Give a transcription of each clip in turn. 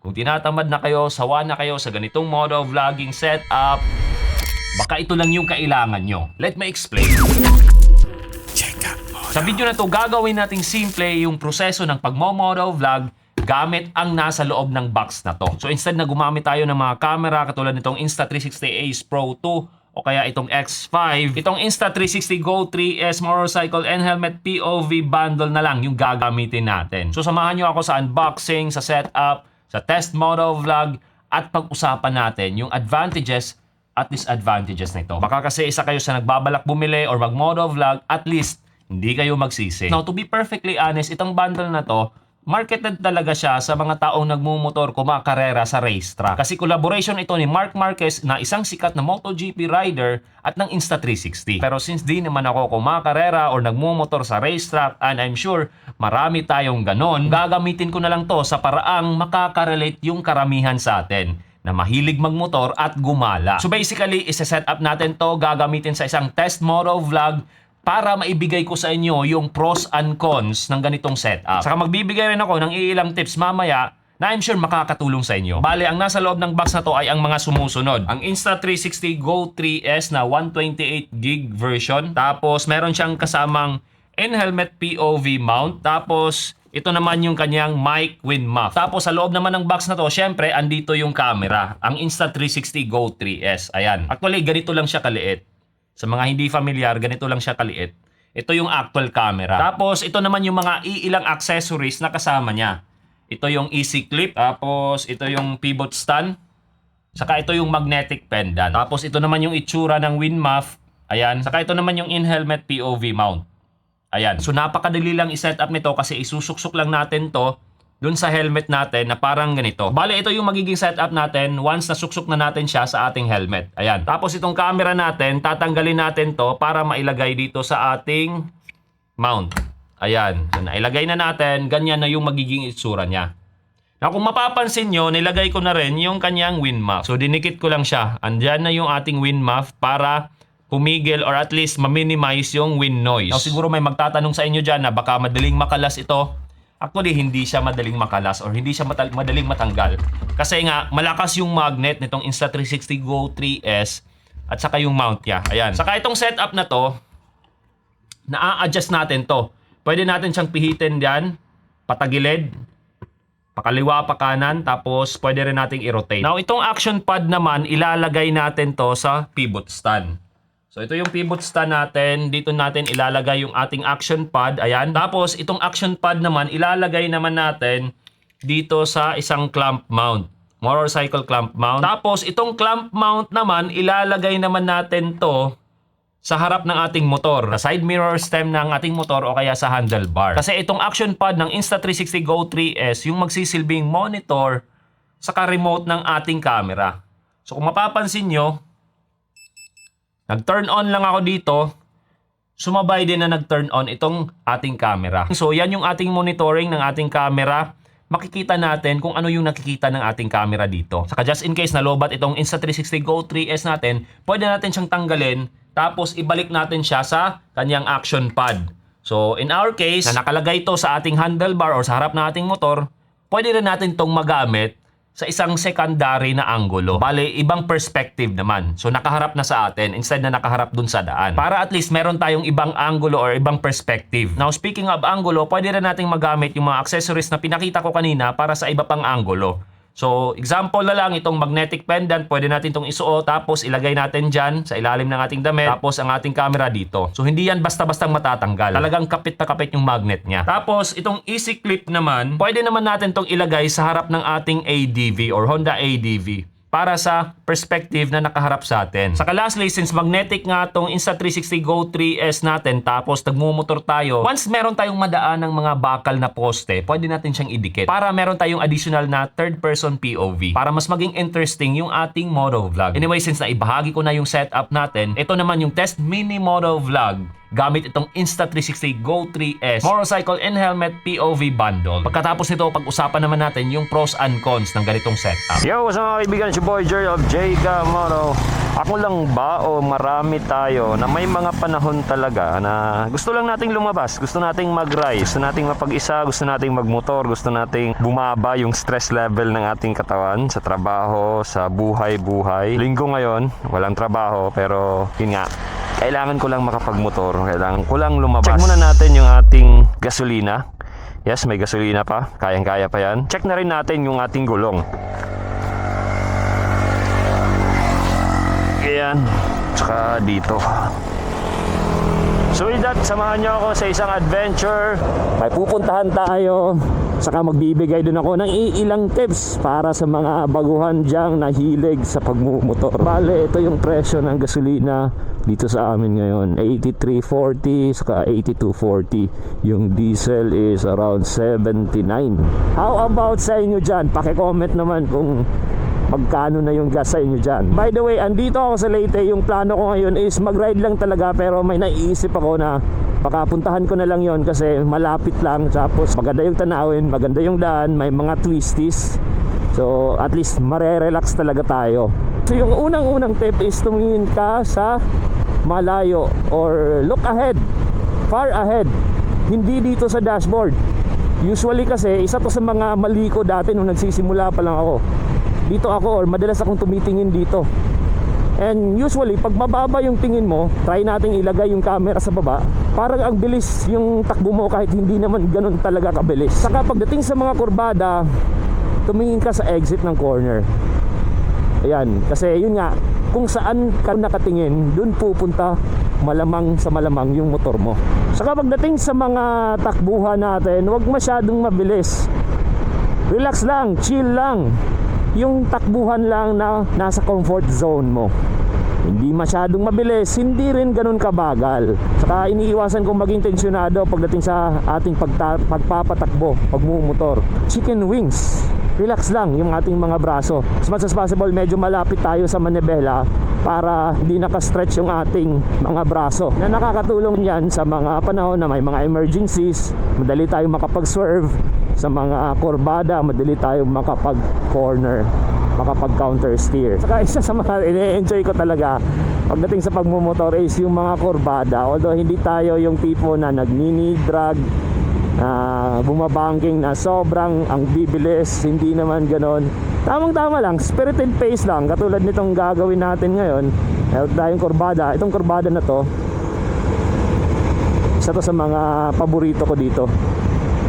Kung tinatamad na kayo, sawa na kayo sa ganitong modo vlogging setup, baka ito lang yung kailangan nyo. Let me explain. Sa video na to, gagawin nating simple yung proseso ng pagmo-moto vlog gamit ang nasa loob ng box na to. So instead na gumamit tayo ng mga camera katulad nitong Insta360 Ace Pro 2 o kaya itong X5, itong Insta360 Go 3S Motorcycle and Helmet POV bundle na lang yung gagamitin natin. So samahan nyo ako sa unboxing, sa setup, sa test moto vlog at pag-usapan natin yung advantages at disadvantages nito. Baka kasi isa kayo sa nagbabalak bumili or mag-moto vlog, at least hindi kayo magsisi. Now, to be perfectly honest, itong bundle na to, marketed talaga siya sa mga taong nagmumotor, kumakarera sa racetrack. Kasi collaboration ito ni Marc Marquez na isang sikat na MotoGP rider at ng Insta360. Pero since di naman ako kumakarera or nagmumotor sa racetrack, and I'm sure marami tayong ganon, gagamitin ko na lang to sa paraang makakarelate yung karamihan sa atin na mahilig magmotor at gumala. So basically, isa-set up natin to, gagamitin sa isang test moto vlog para maibigay ko sa inyo yung pros and cons ng ganitong setup. Saka magbibigay rin ako ng ilang tips mamaya na I'm sure makakatulong sa inyo. Bale, ang nasa loob ng box na to ay ang mga sumusunod. Ang Insta360 Go 3S na 128GB version. Tapos, meron siyang kasamang in-helmet POV mount. Tapos, ito naman yung kanyang mic wind muff. Tapos, sa loob naman ng box na to, syempre, andito yung camera. Ang Insta360 Go 3S. Ayan. Actually, ganito lang siya kaliit. Sa mga hindi familiar, ganito lang siya kaliit. Ito yung actual camera. Tapos, ito naman yung mga ilang accessories na kasama niya. Ito yung easy clip. Tapos, ito yung pivot stand. Saka ito yung magnetic pendant. Tapos, ito naman yung itsura ng wind muff. Ayan. Saka ito naman yung in-helmet POV mount. Ayan. So, napakadali lang i-set up nito kasi isusuksok lang natin to dun sa helmet natin na parang ganito. Bale, ito yung magiging setup natin once nasuksok na natin siya sa ating helmet. Ayan. Tapos itong camera natin, tatanggalin natin to para mailagay dito sa ating mount. Ayan. So, nailagay na natin. Ganyan na yung magiging itsura niya. Now, kung mapapansin nyo, nilagay ko na rin yung kanyang wind muff. So, dinikit ko lang siya. Andyan na yung ating wind muff para humigil or at least ma-minimize yung wind noise. Now, siguro may magtatanong sa inyo dyan na baka madaling makalas ito. Actually, hindi siya madaling makalas or hindi siya madaling matanggal. Kasi nga, malakas yung magnet nitong Insta360 Go 3S at saka yung mount niya. Ayan. Saka itong setup na to, na-adjust natin to. Pwede natin siyang pihitin dyan, patagilid, pakaliwa, pakanan, tapos pwede rin nating i-rotate. Now, itong action pad naman, ilalagay natin to sa pivot stand. So, ito yung pivot stand natin. Dito natin ilalagay yung ating action pad. Ayan. Tapos, itong action pad naman, ilalagay naman natin dito sa isang clamp mount. Motorcycle clamp mount. Tapos, itong clamp mount naman, ilalagay naman natin to sa harap ng ating motor. Sa side mirror stem ng ating motor o kaya sa handlebar. Kasi itong action pad ng Insta360 Go 3S, yung magsisilbing monitor saka remote ng ating camera. So, kung mapapansin nyo, nag-turn on lang ako dito, sumabay din na nag-turn on itong ating camera. So yan yung ating monitoring ng ating camera. Makikita natin kung ano yung nakikita ng ating camera dito. Saka just in case na lobat itong Insta360 Go 3S natin, pwede natin siyang tanggalin, tapos ibalik natin siya sa kanyang action pad. So in our case, na nakalagay ito sa ating handlebar or sa harap ng ating motor, pwede rin natin itong magamit sa isang secondary na anggulo. Bale, ibang perspective naman. So, nakaharap na sa atin instead na nakaharap dun sa daan. Para at least meron tayong ibang anggulo or ibang perspective. Now, speaking of anggulo, pwede rin nating magamit yung mga accessories na pinakita ko kanina para sa iba pang anggulo. So, example na lang, itong magnetic pendant, pwede natin itong isuot, tapos ilagay natin dyan sa ilalim ng ating damit, tapos ang ating camera dito. So, hindi yan basta-bastang matatanggal. Talagang kapit na kapit yung magnet niya. Tapos, itong easy clip naman, pwede naman natin itong ilagay sa harap ng ating ADV or Honda ADV para sa perspective na nakaharap sa atin. Saka lastly, since magnetic nga itong Insta360 Go 3S natin, tapos nagmumotor tayo, once meron tayong madaan ng mga bakal na poste, pwede natin siyang idikit para meron tayong additional na third person POV para mas maging interesting yung ating moto vlog. Anyway, since naibahagi ko na yung setup natin, ito naman yung test mini moto vlog gamit itong Insta360 Go 3S Motorcycle and Helmet POV Bundle. Pagkatapos nito, pag-usapan naman natin yung pros and cons ng ganitong setup. Yo, what's up mga kaibigan? It's your boy Jerry of JK Moto. Ako lang ba o marami tayo na may mga panahon talaga na gusto lang nating lumabas, gusto nating mag-rise, gusto nating mapag-isa, gusto nating magmotor, gusto nating bumaba yung stress level ng ating katawan sa trabaho, sa buhay-buhay. Linggo ngayon, walang trabaho pero yun nga, kailangan ko lang makapagmotor, kailangan ko lang lumabas. Check muna natin yung ating gasolina. Yes, may gasolina pa, kayang-kaya pa yan. Check na rin natin yung ating gulong. Ayan, tsaka dito. So with that, samahan nyo ako sa isang adventure. May pupuntahan tayo, saka magbibigay din ako ng ilang tips para sa mga baguhan dyang nahilig sa pagmumotor. Bale, ito yung presyo ng gasolina dito sa amin ngayon, 83.40 saka 82.40. Yung diesel is around 79. How about sa inyo dyan? Paki-comment naman kung magkano na yung gas sa inyo dyan. By the way, andito ako sa Leyte. Yung plano ko ngayon is mag-ride lang talaga, pero may naiisip ako na pakapuntahan ko na lang yon kasi malapit lang. Tapos maganda yung tanawin, maganda yung daan, may mga twisties. So at least marerelax talaga tayo. So yung unang-unang tip is tumingin ka sa malayo or look ahead, far ahead. Hindi dito sa dashboard. Usually kasi isa to sa mga mali ko dati nung nagsisimula pa lang ako. Dito ako or madalas akong tumitingin dito. And usually pag mababa yung tingin mo, try nating ilagay yung camera sa baba. Parang ang bilis yung takbo mo kahit hindi naman ganun talaga kabilis. Saka pagdating sa mga kurbada, tumingin ka sa exit ng corner. Ayan, kasi yun nga, kung saan ka nakatingin, dun pupunta malamang sa malamang yung motor mo. Saka pagdating sa mga takbuhan natin, huwag masyadong mabilis. Relax lang, chill lang. Yung takbuhan lang na nasa comfort zone mo. Hindi masyadong mabilis, hindi rin ganun kabagal. Saka iniiwasan kong maging tensyonado pagdating sa ating pagpapatakbo, pagmumotor. Chicken wings. Relax lang yung ating mga braso. As much as possible, medyo malapit tayo sa manibela para hindi nakastretch yung ating mga braso. Na nakakatulong yan sa mga panahon na may mga emergencies, madali tayong makapag-swerve. Sa mga kurbada, madali tayong makapag-corner, makapag-counter steer. Saka isa sa mga ine-enjoy ko talaga pagdating sa pagmumotor is yung mga kurbada. Although hindi tayo yung tipo na nagmini-drag, bumabangking na sobrang ang bibilis, hindi naman ganon. Tamang-tama lang, spirited pace lang, katulad nitong gagawin natin ngayon. Meron tayong kurbada. Itong kurbada na to, isa to sa mga paborito ko dito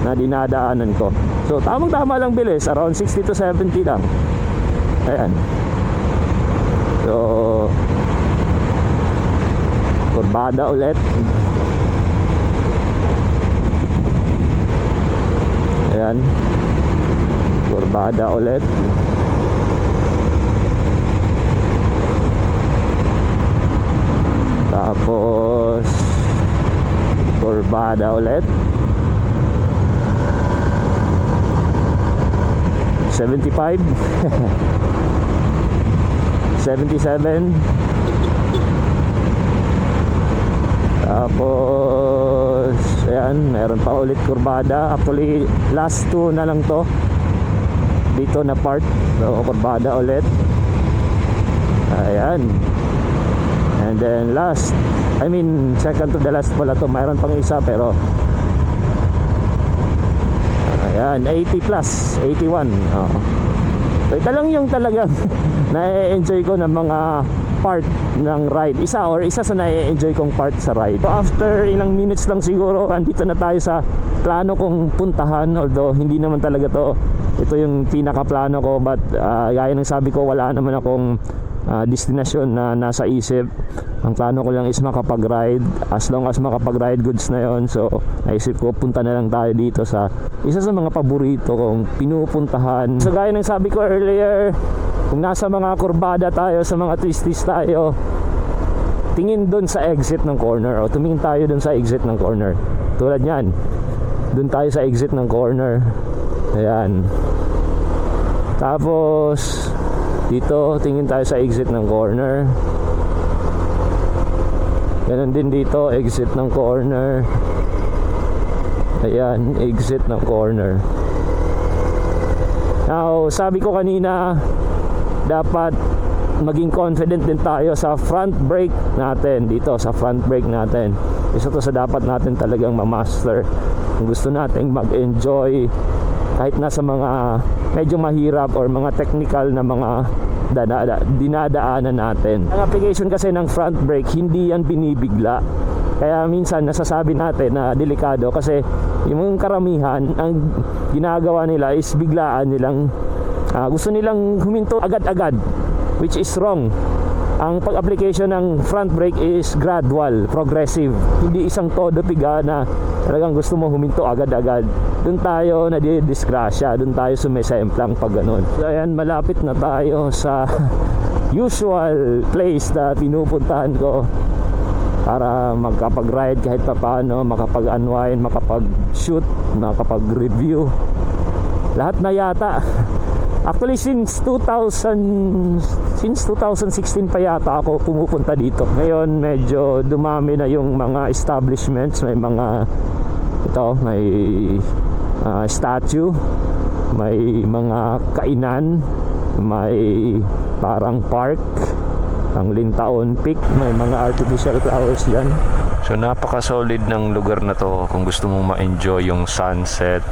na dinadaanan ko. So tamang-tama lang bilis, around 60 to 70 lang. Ayan. So kurbada ulit. Ayan. Kurbada ulit. Tapos kurbada ulit. 75 77. Tapos ayan, meron pa ulit kurbada. Actually last two na lang to dito na part. So kurbada ulit. Ayan. And then last, I mean second to the last pala to. Mayroon pang isa pero ayan, 80 plus, 81. So ito lang yung talagang na-enjoy ko ng mga part ng ride. Isa sa na-enjoy kong part sa ride. So after ilang minutes lang siguro, andito na tayo sa plano kong puntahan. Although hindi naman talaga to, ito yung pinaka-plano ko. But gaya ng sabi ko, wala naman akong destinasyon na nasa isip. Ang plano ko lang is makapag-ride. As long as makapag-ride, goods na yon. So naisip ko, punta na lang tayo dito sa isa sa mga paborito kong pinupuntahan. So gaya ng sabi ko earlier, kung nasa mga kurbada tayo, sa mga twisties tayo, tingin dun sa exit ng corner o tumingin tayo dun sa exit ng corner. Tulad yan, dun tayo sa exit ng corner. Ayan. Tapos dito, tingin tayo sa exit ng corner. Ganun din dito, exit ng corner. Ayan, exit ng corner. Now, sabi ko kanina, dapat maging confident din tayo sa front brake natin. Dito sa front brake natin, isa to sa dapat natin talagang ma-master kung gusto nating mag-enjoy kahit nasa mga medyo mahirap or mga technical na mga dinadaanan natin. Ang application kasi ng front brake, hindi yan binibigla. Kaya minsan nasasabi natin na delikado kasi yung karamihan ang ginagawa nila is biglaan nilang gusto nilang huminto agad-agad, which is wrong. Ang pag-application ng front brake is gradual, progressive. Hindi isang todo piga na talagang gusto mo huminto agad-agad. Doon tayo nadidisgrasya, doon tayo sumisemplang pag ganun. So ayan, malapit na tayo sa usual place na pinupuntahan ko para magkapag-ride kahit pa paano, makapag-unwind, makapag-shoot, makapag-review. Lahat na yata. Actually since 2016 pa yata ako pumupunta dito. Ngayon medyo dumami na yung mga establishments, may mga may statue, may mga kainan, may parang park, ang Lintaon Peak, may mga artificial flowers dyan. So napaka-solid ng lugar na to kung gusto mong ma-enjoy yung sunset,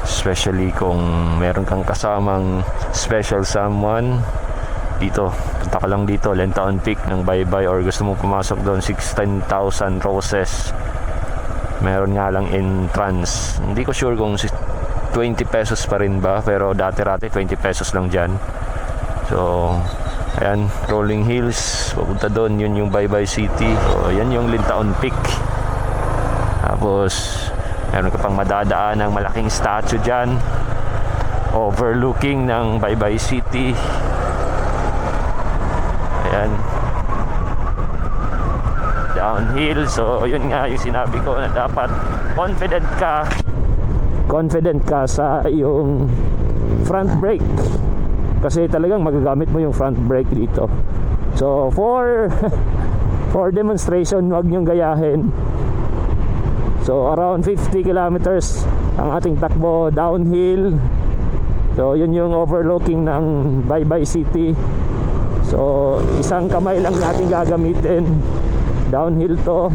especially kung meron kang kasamang special someone. Dito, punta ka lang dito, Lintaon Peak ng Baybay, or gusto mong pumasok doon, 16,000 roses. Meron nga lang entrance. Hindi ko sure kung 20 pesos pa rin ba, pero dati-rati 20 pesos lang dyan. So ayan, rolling hills, papunta doon, yun yung Baybay City. So yan yung Lintaon Peak. Tapos meron ka pang madadaan ng malaking statue dyan, overlooking ng Baybay City. Ayan, downhill. So yun nga yung sinabi ko na dapat confident ka sa iyong front brake, kasi talagang magagamit mo yung front brake dito. So for demonstration, wag nyong gayahin. So around 50 kilometers ang ating takbo downhill. So yun yung overlooking ng Baybay City. So isang kamay lang natin gagamitin. Downhill to.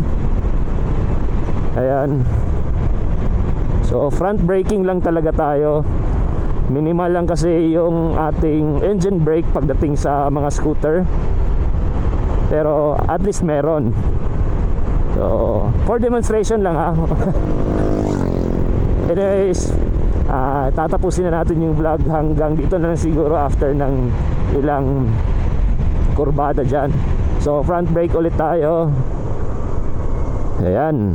Ayan. So front braking lang talaga tayo. Minimal lang kasi yung ating engine brake pagdating sa mga scooter, pero at least meron. So for demonstration lang ha. Anyways, tatapusin na natin yung vlog hanggang dito na lang siguro after ng ilang kurbada dyan. So front brake ulit tayo. Ayan.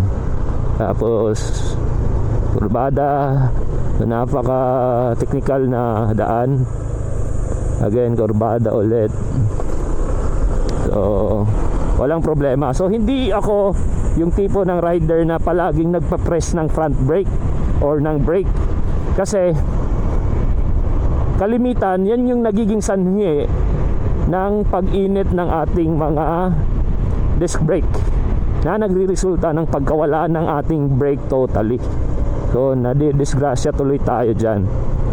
Tapos kurbada, napaka technical na daan. Again, kurbada ulit. So walang problema. So hindi ako yung tipo ng rider na palaging nagpa-press ng front brake or ng brake, kasi kalimitan yan yung nagiging sanhi ng pag-init ng ating mga disc brake na nagre-resulta ng pagkawala ng ating brake totally. So nadidisgrasya tuloy tayo dyan.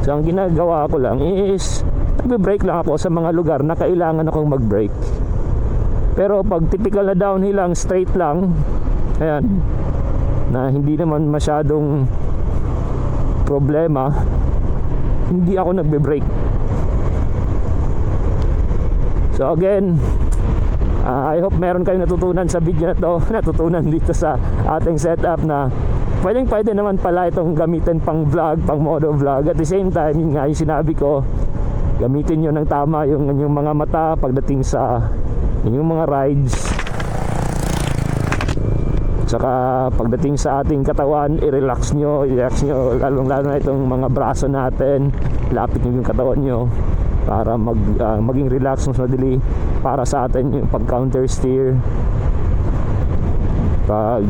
So ang ginagawa ko lang is nagbe-brake lang ako sa mga lugar na kailangan akong mag-brake. Pero pag typical na downhill lang, straight lang, ayan, na hindi naman masyadong problema, hindi ako nagbe-brake. So again, I hope meron kayong natutunan sa video na to, natutunan dito sa ating setup na pwede naman pala itong gamitin pang vlog, pang moto vlog. At the same time, yun nga yung sinabi ko, gamitin nyo ng tama yung mga mata pagdating sa yung mga rides. Saka pagdating sa ating katawan, i-relax nyo, lalong lalo na itong mga braso natin. Lapit nyo yung katawan nyo para maging relax mas madali para sa atin yung pag counter steer, pag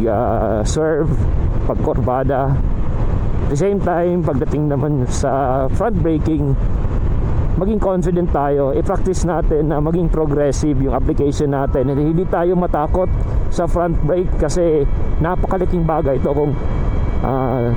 swerve, pag kurbada. At the same time, pagdating naman sa front braking, maging confident tayo, i-practice natin na maging progressive yung application natin, and hindi tayo matakot sa front brake kasi napakalaking bagay ito kung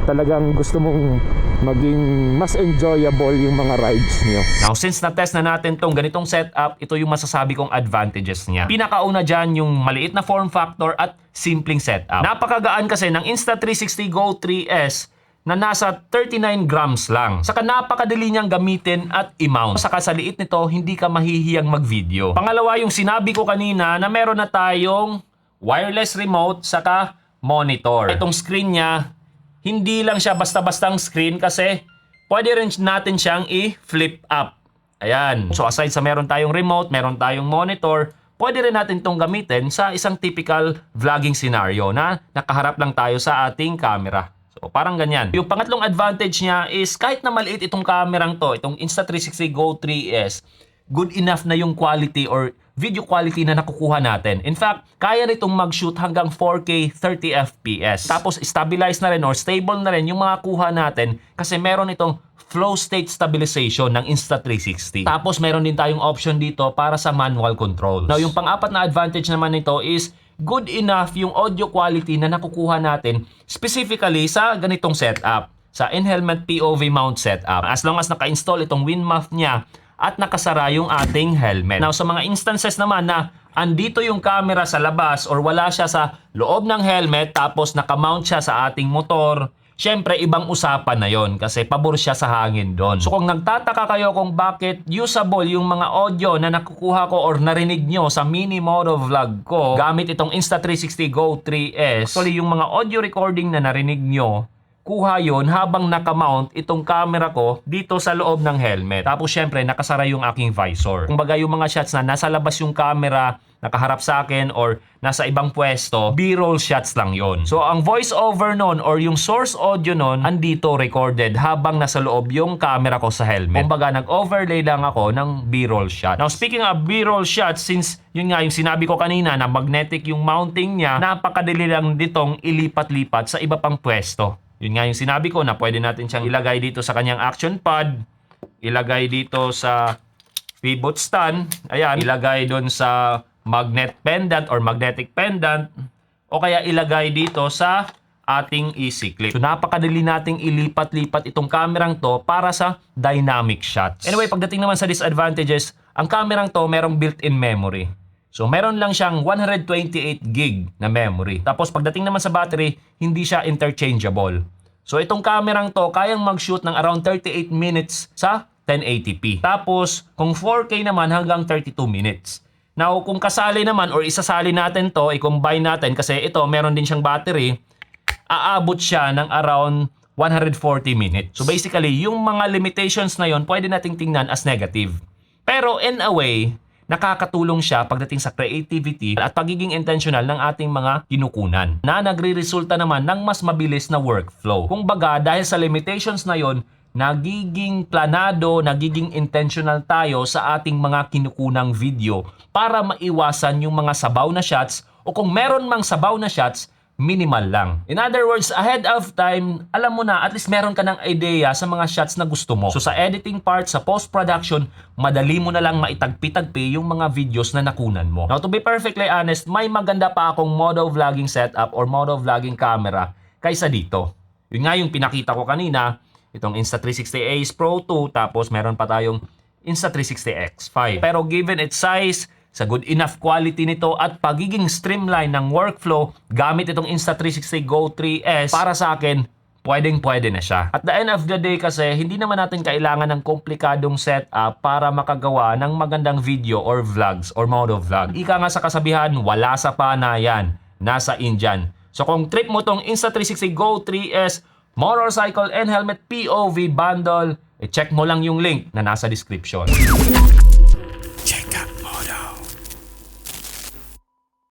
talagang gusto mong maging mas enjoyable yung mga rides nyo. Now, since na-test na natin tong ganitong setup, ito yung masasabi kong advantages niya. Pinakauna dyan yung maliit na form factor at simpleng setup. Napakagaan kasi ng Insta360 Go 3S na nasa 39 grams lang. Saka napakadali niyang gamitin at i-mount. Saka sa liit nito, hindi ka mahihiyang mag-video. Pangalawa, yung sinabi ko kanina na meron na tayong wireless remote saka monitor. Itong screen niya, hindi lang siya basta-bastang screen kasi pwede rin natin siyang i-flip up. Ayan. So aside sa meron tayong remote, meron tayong monitor, pwede rin natin itong gamitin sa isang typical vlogging scenario na nakaharap lang tayo sa ating camera. So parang ganyan. Yung pangatlong advantage niya is kahit na maliit itong kamerang to, itong Insta360 Go 3S, good enough na yung quality or video quality na nakukuha natin. In fact, kaya nitong mag-shoot hanggang 4K 30 FPS. Tapos stabilize na rin or stable na rin yung mga kuha natin kasi meron itong flow state stabilization ng Insta360. Tapos meron din tayong option dito para sa manual controls. Now yung pang-apat na advantage naman nito is good enough yung audio quality na nakukuha natin specifically sa ganitong setup, sa in-helmet POV mount setup. As long as naka-install itong wind muff niya at nakasara yung ating helmet. Now sa mga instances naman na andito yung camera sa labas or wala siya sa loob ng helmet tapos naka-mount siya sa ating motor, syempre ibang usapan na yon kasi pabor siya sa hangin doon. So kung nagtataka kayo kung bakit usable yung mga audio na nakukuha ko or narinig nyo sa mini moto vlog ko gamit itong Insta360 Go 3S, actually yung mga audio recording na narinig nyo, kuha yon habang nakamount itong camera ko dito sa loob ng helmet. Tapos syempre nakasara yung aking visor. Kumbaga yung mga shots na nasa labas yung camera, nakaharap sa akin or nasa ibang pwesto, B-roll shots lang yon. So ang voice over nun or yung source audio nun andito recorded habang nasa loob yung camera ko sa helmet. Kumbaga nag-overlay lang ako ng B-roll shot. Now speaking of B-roll shots, since yun nga yung sinabi ko kanina na magnetic yung mounting niya, napakadali lang ditong ilipat-lipat sa iba pang pwesto. Yun nga yung sinabi ko na pwede natin siyang ilagay dito sa kanyang action pad, ilagay dito sa pivot stand, ayan, ilagay doon sa magnet pendant or magnetic pendant, o kaya ilagay dito sa ating easy clip. So napakadali nating ilipat-lipat itong kamerang to para sa dynamic shots. Anyway, pagdating naman sa disadvantages, ang kamerang to merong built-in memory. So meron lang siyang 128 gig na memory. Tapos pagdating naman sa battery, hindi siya interchangeable. So itong kamerang to kayang mag-shoot ng around 38 minutes sa 1080p. Tapos kung 4K naman hanggang 32 minutes. Now kung kasali naman or isasali natin to, i-combine natin kasi ito meron din siyang battery, aabot siya ng around 140 minutes. So basically, yung mga limitations na yon pwede nating tingnan as negative. Pero in a way, nakakatulong siya pagdating sa creativity at pagiging intentional ng ating mga kinukunan na nagre-resulta naman ng mas mabilis na workflow. Kung baga, dahil sa limitations na yon, nagiging planado, nagiging intentional tayo sa ating mga kinukunang video para maiwasan yung mga sabaw na shots o kung meron mang sabaw na shots, minimal lang. In other words, ahead of time, alam mo na, at least meron ka ng idea sa mga shots na gusto mo. So sa editing part, sa post-production, madali mo na lang maitagpi-tagpi yung mga videos na nakunan mo. Now to be perfectly honest, may maganda pa akong moto vlogging setup or moto vlogging camera kaysa dito. Yun nga yung pinakita ko kanina, itong Insta360 Ace Pro 2, tapos meron pa tayong Insta360 X5. Pero given its size, sa good enough quality nito at pagiging streamline ng workflow gamit itong Insta360 Go 3S, para sa akin, pwedeng-pwede na siya. At the end of the day kasi, hindi naman natin kailangan ng komplikadong setup para makagawa ng magandang video or vlogs or moto vlog. Ika nga sa kasabihan, wala sa panayan, nasa Indian. So kung trip mo tong Insta360 Go 3S motorcycle and helmet POV bundle, check mo lang yung link na nasa description.